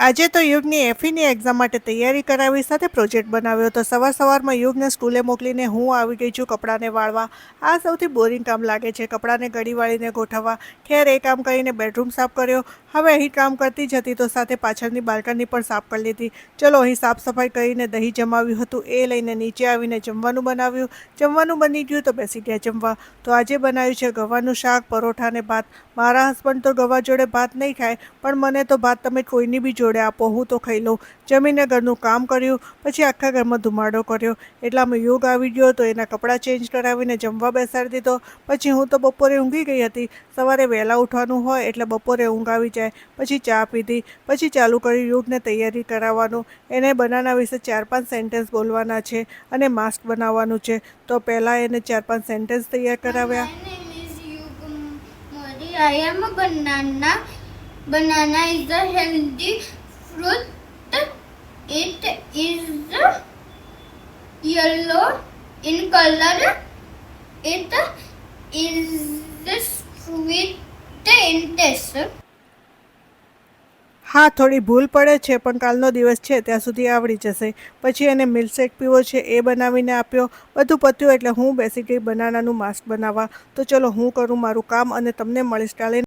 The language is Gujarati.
આજે તો યુગની એફઈની એક્ઝામ માટે તૈયારી કરાવી સાથે પ્રોજેક્ટ બનાવ્યો તો સવારમાં યુગને સ્કૂલે મોકલીને હું આવી ગઈ છું કપડાને વાળવા. આ સૌથી બોરિંગ કામ લાગે છે, કપડાને ગળી વાળીને ગોઠવવા. ખેર એ કામ કરીને બેડરૂમ સાફ કર્યો. હવે અહીં કામ કરતી જ હતી તો સાથે પાછળની બાલ્કની પણ સાફ કરી લીધી. ચલો, અહીં સાફ સફાઈ કરીને દહીં જમાવ્યું હતું એ લઈને નીચે આવીને જમવાનું બનાવ્યું. જમવાનું બની ગયું તો બેસી ગયા જમવા. તો આજે બનાવ્યું છે ગવાનું શાક, પરોઠા અને ભાત. મારા હસબન્ડ તો ગવા જોડે ભાત નહીં ખાય, પણ મને તો ભાત તમે કોઈની બી જોડે આપો, હું તો ખાઈ લઉં. જમીને ઘરનું કામ કર્યું, પછી આખા ઘરમાં ધુમાડો કર્યો. એટલામાં યોગ આવી ગયો તો એના કપડાં ચેન્જ કરાવીને જમવા બેસાડી દીધો. પછી હું તો બપોરે ઊંઘી ગઈ હતી. સવારે વહેલા ઉઠવાનું હોય એટલે બપોરે ઊંઘ આવી જાય. પછી ચા પીધી, પછી ચાલુ કરી યોગને તૈયારી કરાવવાનું. એને બનાના વિશે 4-5 સેન્ટેન્સ બોલવાના છે અને માસ્ક બનાવવાનું છે. તો પહેલાં એને 4-5 સેન્ટેન્સ તૈયાર કરાવ્યા. My name is Yugam Modi. I am a banana. Banana is a healthy fruit. It is yellow in color. It is sweet in taste. હા, થોડી ભૂલ પડે છે પણ કાલનો દિવસ છે ત્યાં સુધી આવડી જશે. પછી એને મિલ્કશેક પીવો છે એ બનાવીને આપ્યો. બધું પત્યું એટલે હું બેસી ગઈ બનાનાનું માસ્ક બનાવવા. તો ચલો હું કરું મારું કામ અને તમને મળીશ કાલે.